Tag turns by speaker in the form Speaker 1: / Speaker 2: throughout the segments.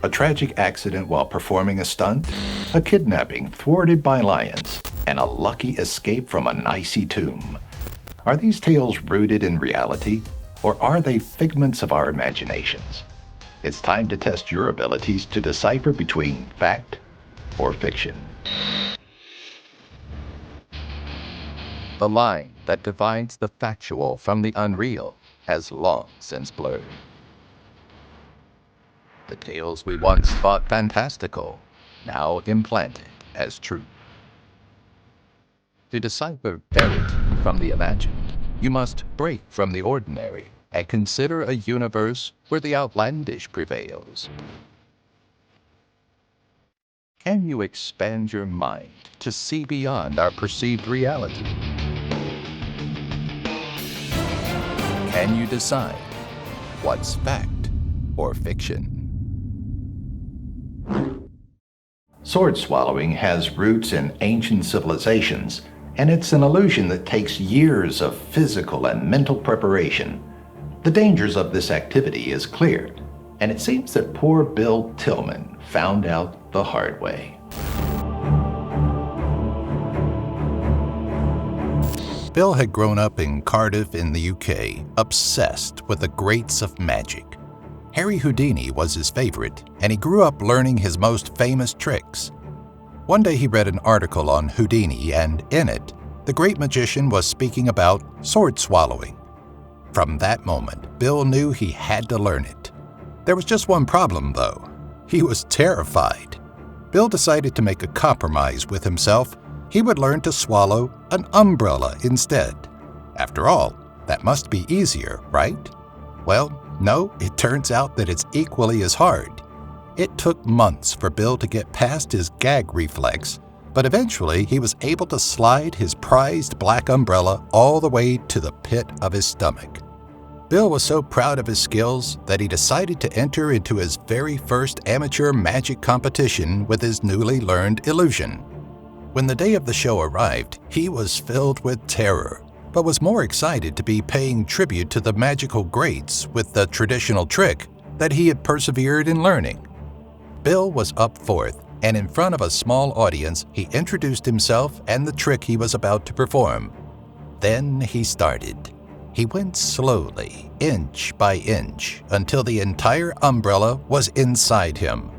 Speaker 1: a tragic accident while performing a stunt, a kidnapping thwarted by lions, and a lucky escape from an icy tomb. Are these tales rooted in reality, or are they figments of our imaginations? It's time to test your abilities to decipher between fact or fiction.
Speaker 2: The line that divides the factual from the unreal has long since blurred. The tales we once thought fantastical, now implanted as truth. To decipher verity from the imagined, you must break from the ordinary and consider a universe where the outlandish prevails. Can you expand your mind to see beyond our perceived reality? Can you decide what's fact or fiction?
Speaker 1: Sword swallowing has roots in ancient civilizations, and it's an illusion that takes years of physical and mental preparation. The dangers of this activity is clear, and it seems that poor Bill Tillman found out the hard way.
Speaker 3: Bill had grown up in Cardiff in the UK, obsessed with the greats of magic. Harry Houdini was his favorite, and he grew up learning his most famous tricks. One day he read an article on Houdini, and in it, the great magician was speaking about sword swallowing. From that moment, Bill knew he had to learn it. There was just one problem, though. He was terrified. Bill decided to make a compromise with himself. He would learn to swallow an umbrella instead. After all, that must be easier, right? Well, no, it turns out that it's equally as hard. It took months for Bill to get past his gag reflex, but eventually he was able to slide his prized black umbrella all the way to the pit of his stomach. Bill was so proud of his skills that he decided to enter into his very first amateur magic competition with his newly learned illusion. When the day of the show arrived, he was filled with terror, but was more excited to be paying tribute to the magical greats with the traditional trick that he had persevered in learning. Bill was up fourth, and in front of a small audience, he introduced himself and the trick he was about to perform. Then he started. He went slowly, inch by inch, until the entire umbrella was inside him.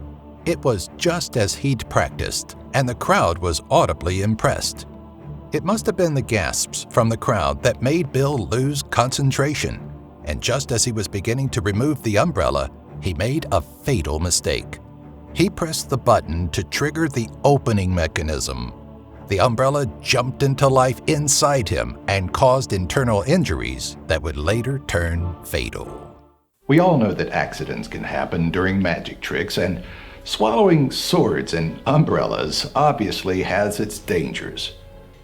Speaker 3: It was just as he'd practiced, and the crowd was audibly impressed. It must have been the gasps from the crowd that made Bill lose concentration, and just as he was beginning to remove the umbrella, he made a fatal mistake. He pressed the button to trigger the opening mechanism. The umbrella jumped into life inside him and caused internal injuries that would later turn fatal.
Speaker 1: We all know that accidents can happen during magic tricks, and swallowing swords and umbrellas obviously has its dangers.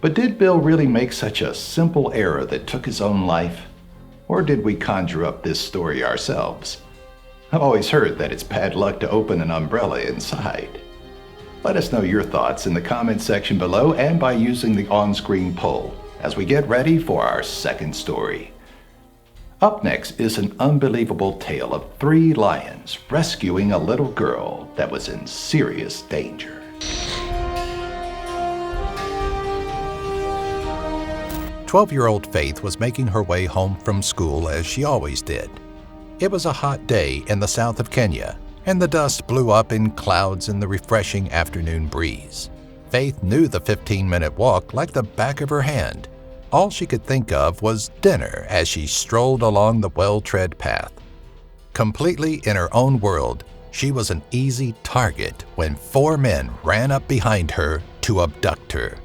Speaker 1: But did Bill really make such a simple error that took his own life? Or did we conjure up this story ourselves? I've always heard that it's bad luck to open an umbrella inside. Let us know your thoughts in the comments section below and by using the on-screen poll as we get ready for our second story. Up next is an unbelievable tale of 3 lions rescuing a little girl that was in serious danger.
Speaker 3: "12-year-old Faith was making her way home from school as she always did. It was a hot day in the south of Kenya, and the dust blew up in clouds in the refreshing afternoon breeze. Faith knew the 15-minute walk like the back of her hand. All she could think of was dinner as she strolled along the well-tread path. Completely in her own world, she was an easy target when 4 men ran up behind her to abduct her.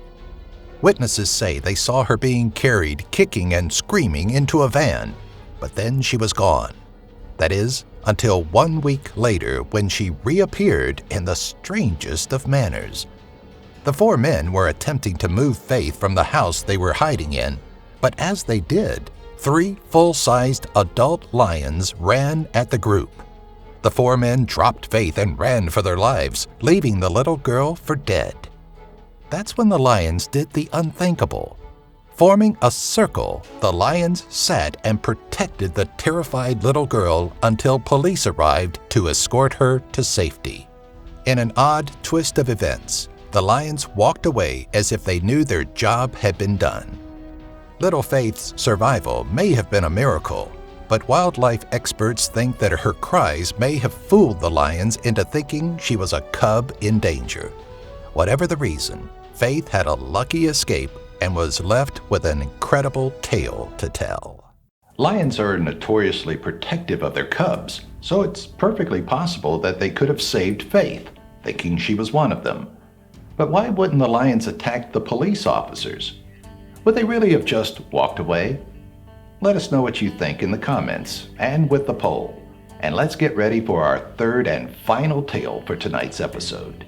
Speaker 3: Witnesses say they saw her being carried, kicking and screaming, into a van, but then she was gone. That is, until 1 week later when she reappeared in the strangest of manners. The 4 men were attempting to move Faith from the house they were hiding in, but as they did, 3 full-sized adult lions ran at the group. The 4 men dropped Faith and ran for their lives, leaving the little girl for dead. That's when the lions did the unthinkable. Forming a circle, the lions sat and protected the terrified little girl until police arrived to escort her to safety. In an odd twist of events, the lions walked away as if they knew their job had been done. Little Faith's survival may have been a miracle, but wildlife experts think that her cries may have fooled the lions into thinking she was a cub in danger. Whatever the reason, Faith had a lucky escape and was left with an incredible tale to tell.
Speaker 1: Lions are notoriously protective of their cubs, so it's perfectly possible that they could have saved Faith, thinking she was one of them. But why wouldn't the lions attack the police officers? Would they really have just walked away? Let us know what you think in the comments and with the poll. And let's get ready for our third and final tale for tonight's episode.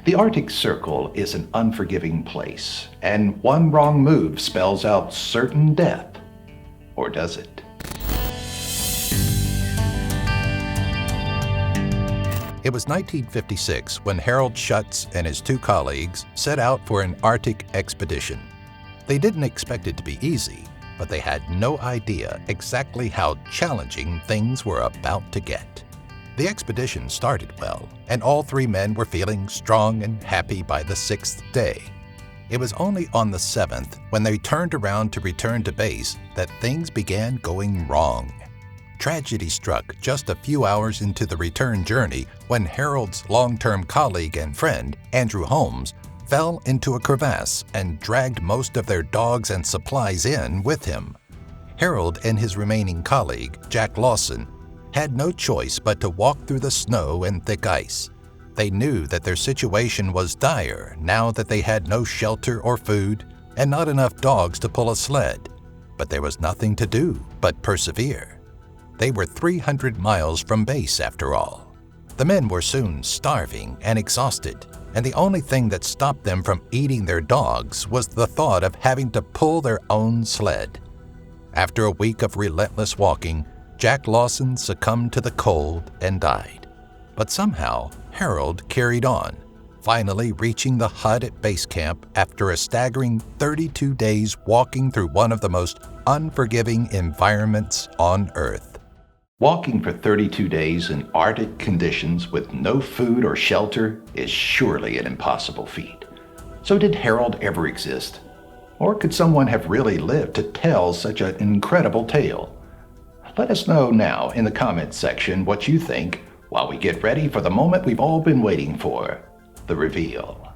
Speaker 1: The Arctic Circle is an unforgiving place, and one wrong move spells out certain death. Or does it?
Speaker 3: It was 1956 when Harold Schutz and his two colleagues set out for an Arctic expedition. They didn't expect it to be easy, but they had no idea exactly how challenging things were about to get. The expedition started well, and all three men were feeling strong and happy by the sixth day. It was only on the seventh, when they turned around to return to base, that things began going wrong. Tragedy struck just a few hours into the return journey when Harold's long-term colleague and friend, Andrew Holmes, fell into a crevasse and dragged most of their dogs and supplies in with him. Harold and his remaining colleague, Jack Lawson, had no choice but to walk through the snow and thick ice. They knew that their situation was dire now that they had no shelter or food and not enough dogs to pull a sled. But there was nothing to do but persevere. They were 300 miles from base after all. The men were soon starving and exhausted, and the only thing that stopped them from eating their dogs was the thought of having to pull their own sled. After a week of relentless walking, Jack Lawson succumbed to the cold and died. But somehow, Harold carried on, finally reaching the hut at base camp after a staggering 32 days walking through one of the most unforgiving environments on Earth.
Speaker 1: Walking for 32 days in Arctic conditions with no food or shelter is surely an impossible feat. So did Harold ever exist? Or could someone have really lived to tell such an incredible tale? Let us know now in the comments section what you think while we get ready for the moment we've all been waiting for, the reveal.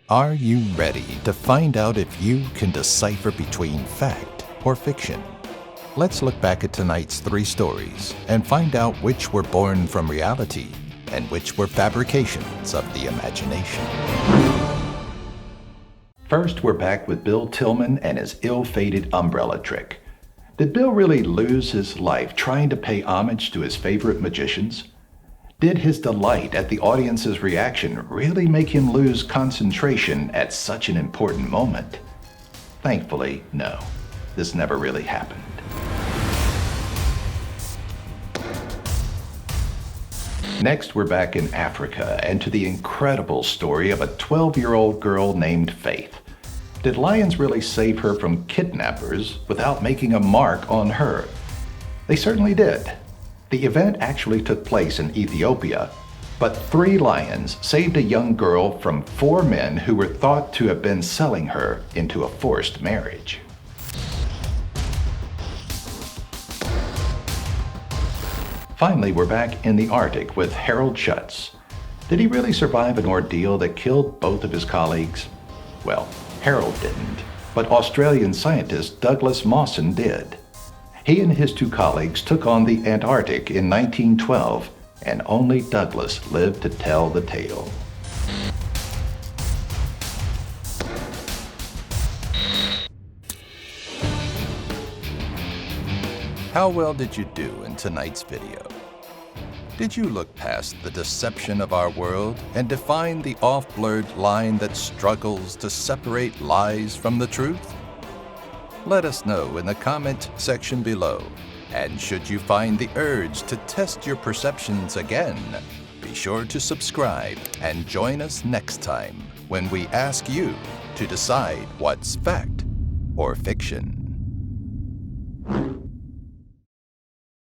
Speaker 3: Are you ready to find out if you can decipher between fact or fiction? Let's look back at tonight's three stories and find out which were born from reality and which were fabrications of the imagination.
Speaker 1: First, we're back with Bill Tillman and his ill-fated umbrella trick. Did Bill really lose his life trying to pay homage to his favorite magicians? Did his delight at the audience's reaction really make him lose concentration at such an important moment? Thankfully, no. This never really happened. Next, we're back in Africa and to the incredible story of a 12-year-old girl named Faith. Did lions really save her from kidnappers without making a mark on her? They certainly did. The event actually took place in Ethiopia, but 3 lions saved a young girl from 4 men who were thought to have been selling her into a forced marriage. Finally, we're back in the Arctic with Harold Schutz. Did he really survive an ordeal that killed both of his colleagues? Well, Harold didn't, but Australian scientist Douglas Mawson did. He and his 2 colleagues took on the Antarctic in 1912, and only Douglas lived to tell the tale.
Speaker 3: How well did you do in tonight's video? Did you look past the deception of our world and define the off-blurred line that struggles to separate lies from the truth? Let us know in the comment section below. And should you find the urge to test your perceptions again, be sure to subscribe and join us next time when we ask you to decide what's fact or fiction.